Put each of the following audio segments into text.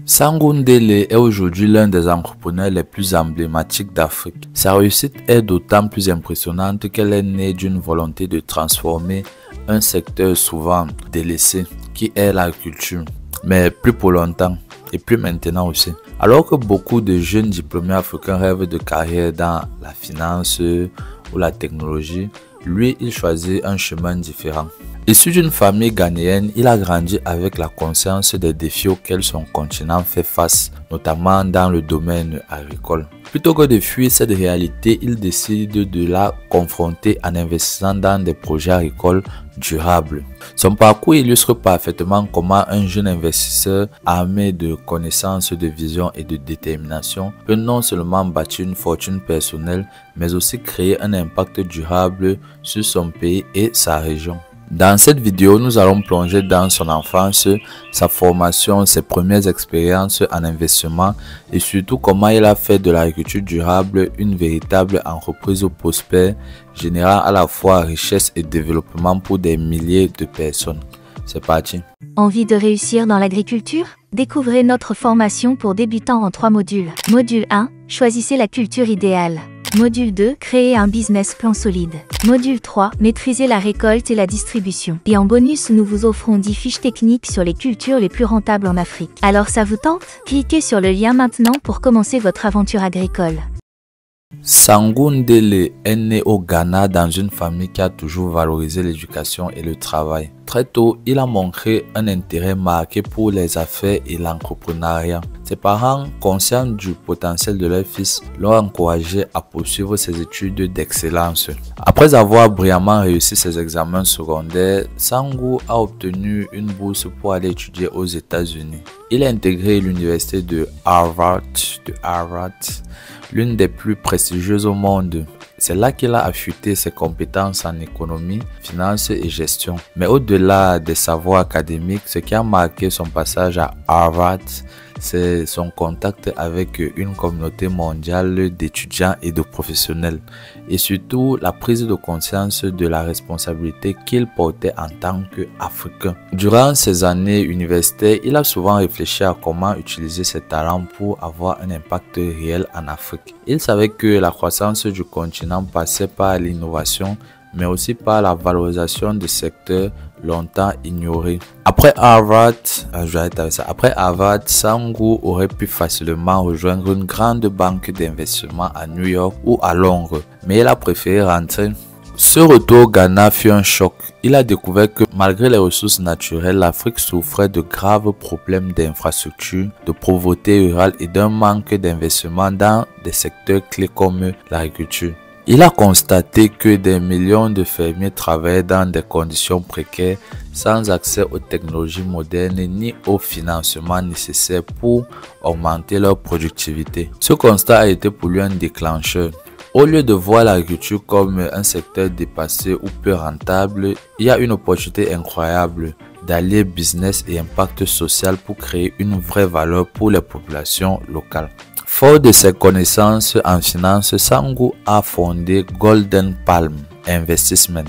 Sango Ndele est aujourd'hui l'un des entrepreneurs les plus emblématiques d'Afrique. Sa réussite est d'autant plus impressionnante qu'elle est née d'une volonté de transformer un secteur souvent délaissé qui est l'agriculture, mais plus pour longtemps et plus maintenant aussi. Alors que beaucoup de jeunes diplômés africains rêvent de carrière dans la finance ou la technologie, lui, il choisit un chemin différent. Issu d'une famille ghanéenne, il a grandi avec la conscience des défis auxquels son continent fait face, notamment dans le domaine agricole. Plutôt que de fuir cette réalité, il décide de la confronter en investissant dans des projets agricoles durables. Son parcours illustre parfaitement comment un jeune investisseur armé de connaissances, de vision et de détermination peut non seulement bâtir une fortune personnelle, mais aussi créer un impact durable sur son pays et sa région. Dans cette vidéo, nous allons plonger dans son enfance, sa formation, ses premières expériences en investissement et surtout comment il a fait de l'agriculture durable une véritable entreprise prospère, générant à la fois richesse et développement pour des milliers de personnes. C'est parti. Envie de réussir dans l'agriculture? Découvrez notre formation pour débutants en 3 modules. Module 1, choisissez la culture idéale. Module 2, créer un business plan solide. Module 3, maîtriser la récolte et la distribution. Et en bonus, nous vous offrons 10 fiches techniques sur les cultures les plus rentables en Afrique. Alors ça vous tente? Cliquez sur le lien maintenant pour commencer votre aventure agricole. Sango Ndele est né au Ghana dans une famille qui a toujours valorisé l'éducation et le travail. Très tôt, il a montré un intérêt marqué pour les affaires et l'entrepreneuriat. Ses parents, conscients du potentiel de leur fils, l'ont encouragé à poursuivre ses études d'excellence. Après avoir brillamment réussi ses examens secondaires, Sango a obtenu une bourse pour aller étudier aux États-Unis. Il a intégré l'université de Harvard, l'une des plus prestigieuses au monde. C'est là qu'il a affûté ses compétences en économie, finance et gestion. Mais au-delà des savoirs académiques, ce qui a marqué son passage à Harvard, c'est son contact avec une communauté mondiale d'étudiants et de professionnels. Et surtout, la prise de conscience de la responsabilité qu'il portait en tant qu'Africain. Durant ses années universitaires, il a souvent réfléchi à comment utiliser ses talents pour avoir un impact réel en Afrique. Il savait que la croissance du continent passait par l'innovation, mais aussi par la valorisation des secteurs longtemps ignorés. Après Harvard, Sango aurait pu facilement rejoindre une grande banque d'investissement à New York ou à Londres, mais il a préféré rentrer. Ce retour au Ghana fut un choc. Il a découvert que malgré les ressources naturelles, l'Afrique souffrait de graves problèmes d'infrastructure, de pauvreté rurale et d'un manque d'investissement dans des secteurs clés comme l'agriculture. Il a constaté que des millions de fermiers travaillaient dans des conditions précaires, sans accès aux technologies modernes ni au financement nécessaire pour augmenter leur productivité. Ce constat a été pour lui un déclencheur. Au lieu de voir l'agriculture comme un secteur dépassé ou peu rentable, il y a une opportunité incroyable d'allier business et impact social pour créer une vraie valeur pour les populations locales. Fort de ses connaissances en finance, Sango a fondé Golden Palm Investment,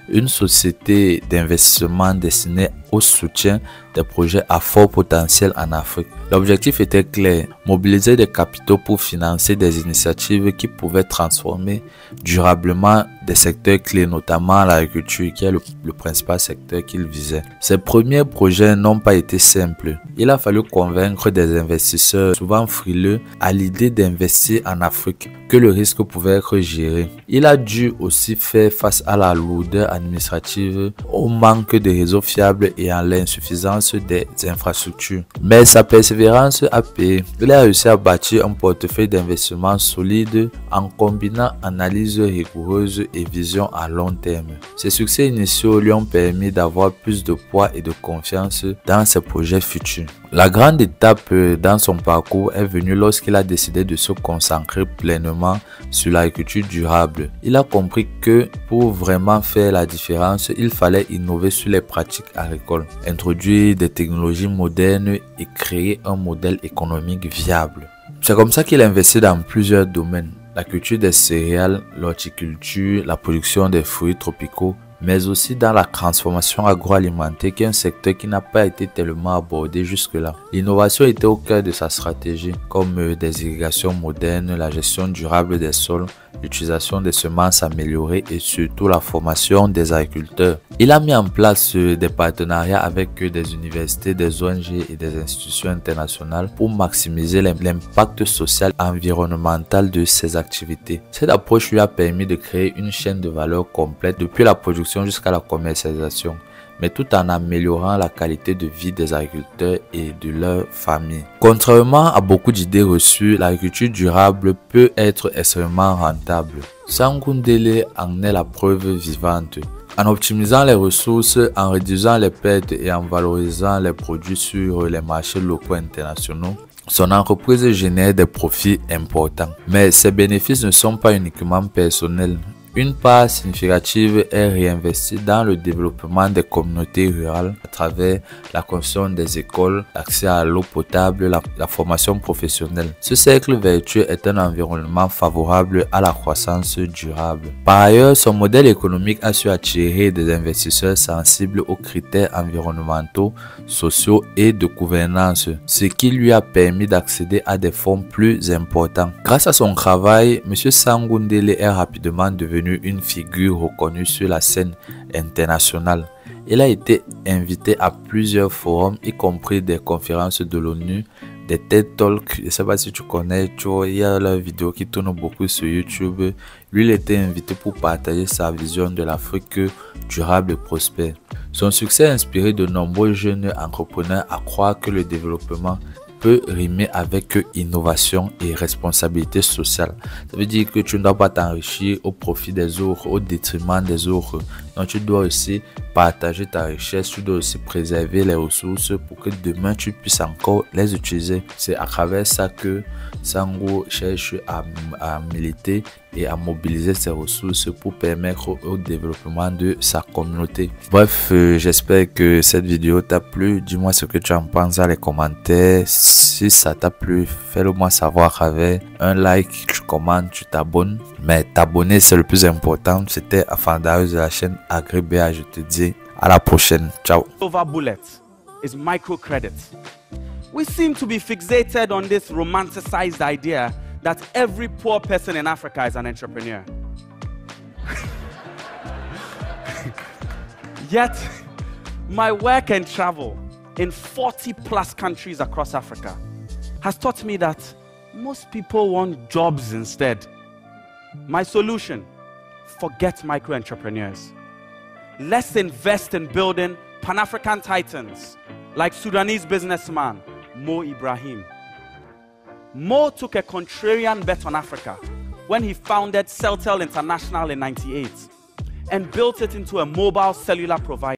une société d'investissement destinée au soutien des projets à fort potentiel en Afrique. L'objectif était clair, mobiliser des capitaux pour financer des initiatives qui pouvaient transformer durablement des secteurs clés, notamment l'agriculture qui est le principal secteur qu'il visait. Ses premiers projets n'ont pas été simples. Il a fallu convaincre des investisseurs souvent frileux à l'idée d'investir en Afrique, que le risque pouvait être géré. Il a dû aussi faire face à la lourdeur administrative, au manque de réseaux fiables et à l'insuffisance des infrastructures. Mais sa persévérance a payé. Il a réussi à bâtir un portefeuille d'investissement solide en combinant analyse rigoureuse et vision à long terme. Ses succès initiaux lui ont permis d'avoir plus de poids et de confiance dans ses projets futurs. La grande étape dans son parcours est venue lorsqu'il a décidé de se concentrer pleinement sur l'agriculture durable. Il a compris que pour vraiment faire la différence, il fallait innover sur les pratiques agricoles, introduire des technologies modernes et créer un modèle économique viable. C'est comme ça qu'il a investi dans plusieurs domaines: la culture des céréales, l'horticulture, la production des fruits tropicaux, mais aussi dans la transformation agroalimentaire qui est un secteur qui n'a pas été tellement abordé jusque-là. L'innovation était au cœur de sa stratégie, comme des irrigations modernes, la gestion durable des sols, l'utilisation des semences améliorées et surtout la formation des agriculteurs. Il a mis en place des partenariats avec des universités, des ONG et des institutions internationales pour maximiser l'impact social et environnemental de ses activités. Cette approche lui a permis de créer une chaîne de valeur complète depuis la production jusqu'à la commercialisation, mais tout en améliorant la qualité de vie des agriculteurs et de leurs familles. Contrairement à beaucoup d'idées reçues, l'agriculture durable peut être extrêmement rentable. Sangundele en est la preuve vivante. En optimisant les ressources, en réduisant les pertes et en valorisant les produits sur les marchés locaux et internationaux, son entreprise génère des profits importants. Mais ces bénéfices ne sont pas uniquement personnels. Une part significative est réinvestie dans le développement des communautés rurales à travers la construction des écoles, l'accès à l'eau potable, la formation professionnelle. Ce cercle vertueux est un environnement favorable à la croissance durable. Par ailleurs, son modèle économique a su attirer des investisseurs sensibles aux critères environnementaux, sociaux et de gouvernance, ce qui lui a permis d'accéder à des fonds plus importants. Grâce à son travail, M. Sangundele est rapidement devenu une figure reconnue sur la scène internationale. Il a été invité à plusieurs forums, y compris des conférences de l'ONU, des TED Talks. Je ne sais pas si tu connais, il y a la vidéo qui tourne beaucoup sur YouTube. Lui, il était invité pour partager sa vision de l'Afrique durable et prospère. Son succès a inspiré de nombreux jeunes entrepreneurs à croire que le développement peut rimer avec innovation et responsabilité sociale. Ça veut dire que tu ne dois pas t'enrichir au profit des autres, au détriment des autres. Donc tu dois aussi partager ta richesse, tu dois aussi préserver les ressources pour que demain tu puisses encore les utiliser. C'est à travers ça que Sango cherche à militer et à mobiliser ses ressources pour permettre au développement de sa communauté. Bref, j'espère que cette vidéo t'a plu. Dis-moi ce que tu en penses dans les commentaires. Si ça t'a plu, fais-le moi savoir avec un like, tu commentes, tu t'abonnes. Mais t'abonner, c'est le plus important. C'était Afandarius de la chaîne AgriBA. Je te dis à la prochaine. Ciao. Silver bullet is microcredit. We seem to be fixated on this romanticized idea that every poor person in Africa is an entrepreneur. Yet, my work and travel in 40+ countries across Africa has taught me that most people want jobs instead. My solution: forget micro-entrepreneurs. Let's invest in building Pan-African titans like Sudanese businessman Mo Ibrahim. Mo took a contrarian bet on Africa when he founded Celtel International in '98 and built it into a mobile cellular provider.